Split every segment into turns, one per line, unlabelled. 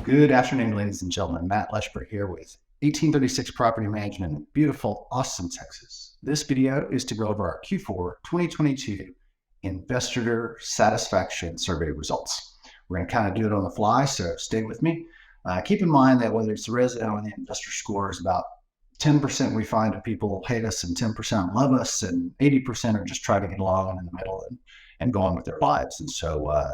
Good afternoon, ladies and gentlemen. Matt Leschber here with 1836 Property Management in beautiful Austin, Texas. This video is to go over our Q4 2022 Investor Satisfaction Survey results. We're going to kind of do it on the fly, so stay with me. Keep in mind that whether it's the resident or the investor score is about 10% we find that people hate us and 10% love us, and 80% are just trying to get along in the middle and go on with their lives. And so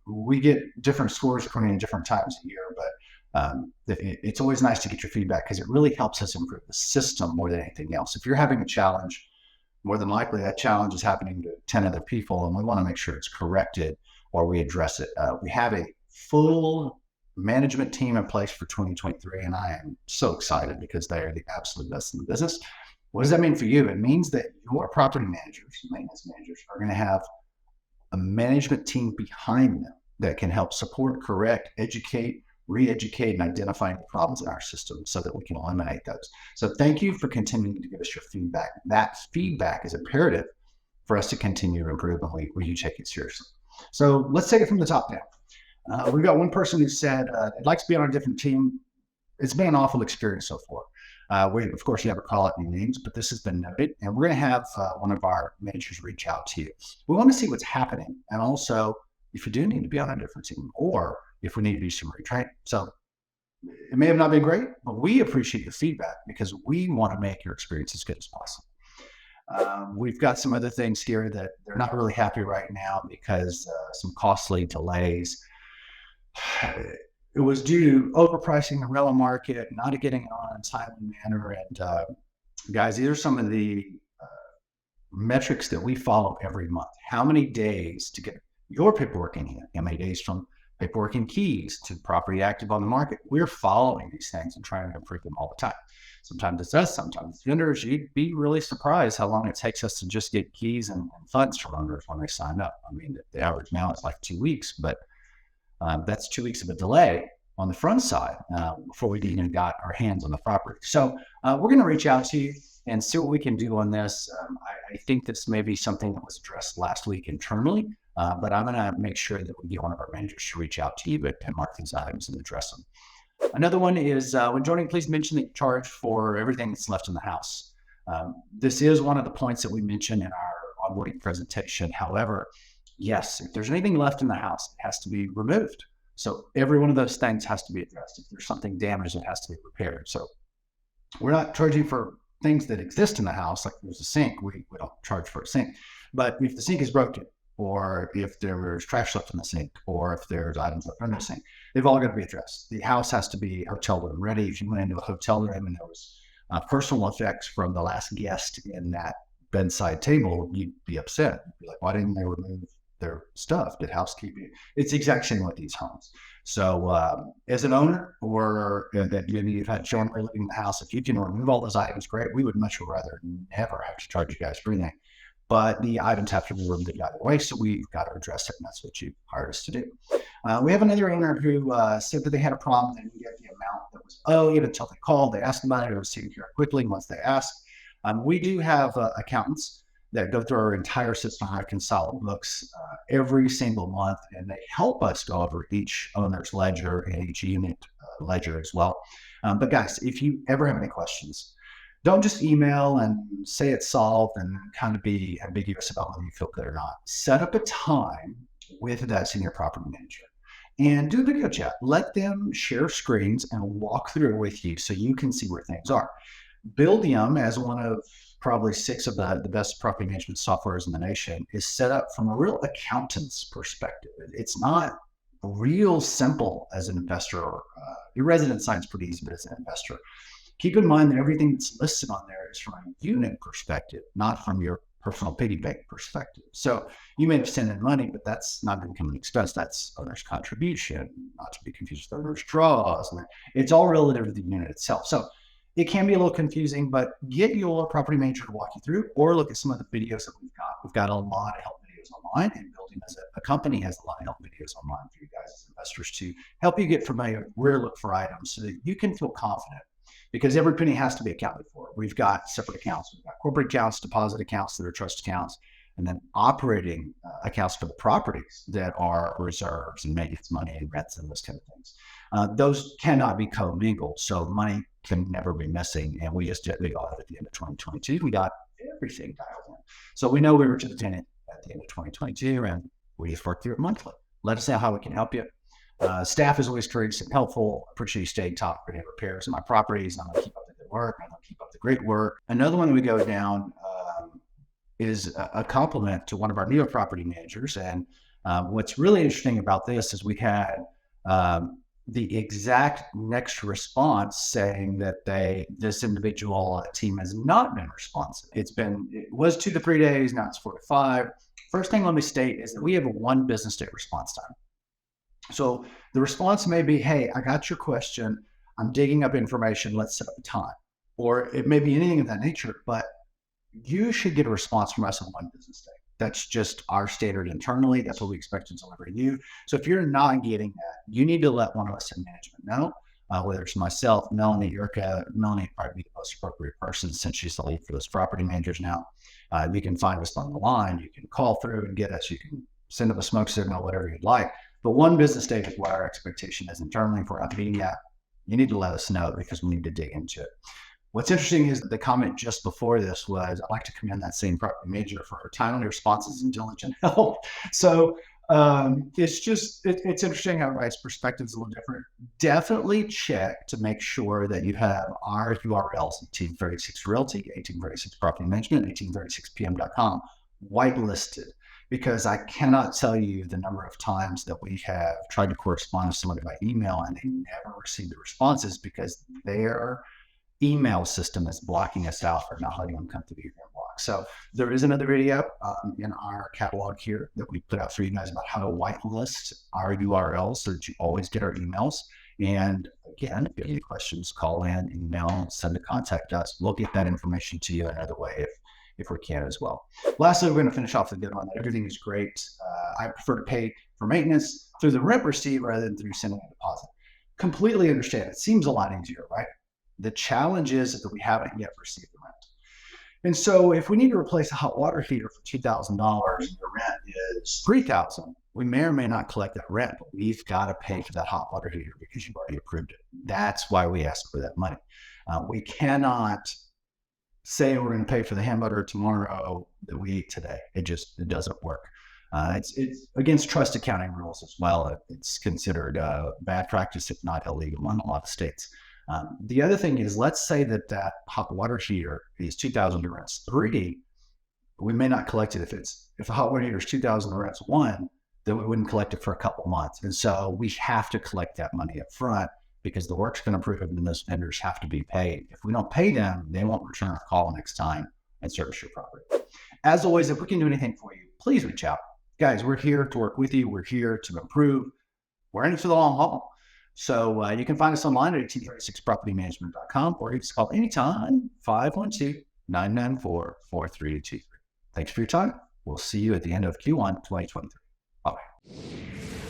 we get different scores according to different times of year, but it's always nice to get your feedback because it really helps us improve the system more than anything else. If you're having a challenge, more than likely that challenge is happening to 10 other people, and we want to make sure it's corrected or we address it. We have a full management team in place for 2023, and I am so excited because they are the absolute best in the business. What does that mean for you? It means that your property managers, maintenance managers, are going to have a management team behind them that can help support, correct, educate, re-educate, and identify any problems in our system so that we can eliminate those. So thank you for continuing to give us your feedback. That feedback is imperative for us to continue to improve, and we do take it seriously. So let's take it from the top down. We've got one person who said, I'd like to be on a different team. It's been an awful experience so far. We, of course, never call it any names, but this has been noted, and we're going to have one of our managers reach out to you. We want to see what's happening, and also if you do need to be on a different team, or if we need to do some retraining. So it may have not been great, but we appreciate the feedback because we want to make your experience as good as possible. We've got some other things here that they're not really happy right now because some costly delays. It was due to overpricing the rental market, not getting on in a timely manner. And guys, these are some of the metrics that we follow every month. How many days to get your paperwork in here? How many days from paperwork and keys to property active on the market? We're following these things and trying to improve them all the time. Sometimes it's us, sometimes it's vendors. You'd be really surprised how long it takes us to just get keys and funds from owners when they sign up. I mean, the average now is like 2 weeks, but that's 2 weeks of a delay on the front side before we even got our hands on the property. So we're going to reach out to you and see what we can do on this. I think this may be something that was addressed last week internally, but I'm going to make sure that we get one of our managers to reach out to you and mark these items and address them. Another one is when joining, please mention that you charge for everything that's left in the house. This is one of the points that we mentioned in our onboarding presentation. However, yes, if there's anything left in the house, it has to be removed. So every one of those things has to be addressed. If there's something damaged, it has to be repaired. So we're not charging for things that exist in the house, like there's a sink. We don't charge for a sink. But if the sink is broken, or if there's trash left in the sink, or if there's items left in the sink, they've all got to be addressed. The house has to be hotel room ready. If you went into a hotel room and there was personal effects from the last guest in that bedside table, you'd be upset. You'd be like, why didn't they remove their stuff? Did housekeeping? It's the exact same with these homes. So as an owner, or that maybe you've had children living in the house, if you can remove all those items, great. We would much rather never have to charge you guys for anything. But the items have to be removed either way, so we've got to address it, and that's what you hired us to do. We have another owner who said that they had a problem. They didn't get the amount that was owed until they called. They asked about it. It was taken care of quickly once they asked. We do have accountants that go through our entire system, reconcile books every single month, and they help us go over each owner's ledger and each unit ledger as well. But guys, if you ever have any questions, don't just email and say it's solved and kind of be ambiguous about whether you feel good or not. Set up a time with that senior property manager and do a video chat. Let them share screens and walk through it with you so you can see where things are. Buildium, as one of probably 6 of the best property management softwares in the nation, is set up from a real accountant's perspective. It's not real simple as an investor. Your resident side's pretty easy, but as an investor, keep in mind that everything that's listed on there is from a unit perspective, not from your personal piggy bank perspective. So you may have sent in money, but that's not income and expense. That's owner's contribution, not to be confused with owner's draws. And it's all relative to the unit itself. So it can be a little confusing, but get your property manager to walk you through, or look at some of the videos that we've got. We've got a lot of help videos online, and Building as a company has a lot of help videos online for you guys as investors to help you get familiar where to look for items so that you can feel confident, because every penny has to be accounted for. We've got separate accounts. We've got corporate accounts, deposit accounts that are trust accounts. and then operating accounts for the properties that are reserves and maintenance money and rents and those kind of things. Those cannot be commingled, so money can never be missing. And we just did the audit at the end of 2022. We got everything dialed in. So we know we were to the tenant at the end of 2022, and we just work through it monthly. Let us know how we can help you. Staff is always courteous and helpful. Appreciate you staying top for any repairs in my properties. I'm going to keep up the good work. I'm going to keep up the great work. Another one that we go down is a compliment to one of our newer property managers. And what's really interesting about this is we had the exact next response saying that this individual team has not been responsive. It was 2 to 3 days, now it's 4 to 5. First thing let me state is that we have a 1 business day response time. So the response may be, hey, I got your question. I'm digging up information. Let's set up a time. Or it may be anything of that nature, but you should get a response from us in 1 business day. That's just our standard internally. That's what we expect to deliver to you. So if you're not getting that, you need to let one of us in management know, whether it's myself, Melanie, Erica. Melanie would probably be the most appropriate person since she's the lead for those property managers now. You can find us on the line. You can call through and get us. You can send up a smoke signal, whatever you'd like. But 1 business day is what our expectation is internally. If we're not meeting that, you need to let us know because we need to dig into it. What's interesting is the comment just before this was, I'd like to commend that same property manager for her timely responses and diligent help. So it's interesting how everybody's perspective is a little different. Definitely check to make sure that you have our URLs, 1836 Realty, 1836 Property Management, 1836pm.com, whitelisted. Because I cannot tell you the number of times that we have tried to correspond with somebody by email and they never received the responses because their email system is blocking us out or not letting them come to the inbox. So there is another video in our catalog here that we put out for you guys about how to whitelist our URLs so that you always get our emails. And again, if you have any questions, call in, email, send to contact us. We'll get that information to you another way if we can as well. Lastly, we're going to finish off the good one. Everything is great. I prefer to pay for maintenance through the rent receipt rather than through sending a deposit. Completely understand. It seems a lot easier, right? The challenge is that we haven't yet received the rent. And so if we need to replace a hot water heater for $2,000 and the rent is $3,000, we may or may not collect that rent, but we've got to pay for that hot water heater because you've already approved it. That's why we ask for that money. We cannot say we're going to pay for the hamburger tomorrow that we ate today. It doesn't work. It's against trust accounting rules as well. It's considered bad practice, if not illegal, in a lot of states. The other thing is, let's say that hot water heater is $2,000 to rent's $3,000. We may not collect it if the hot water heater is $2,000 to rent's $1,000, then we wouldn't collect it for a couple of months. And so we have to collect that money up front because the work's been approved and those vendors have to be paid. If we don't pay them, they won't return our call next time and service your property. As always, if we can do anything for you, please reach out. Guys, we're here to work with you. We're here to improve. We're in it for the long haul. So you can find us online at 1836propertymanagement.com or you can call anytime, 512-994-4323. Thanks for your time. We'll see you at the end of Q1 2023. Bye-bye.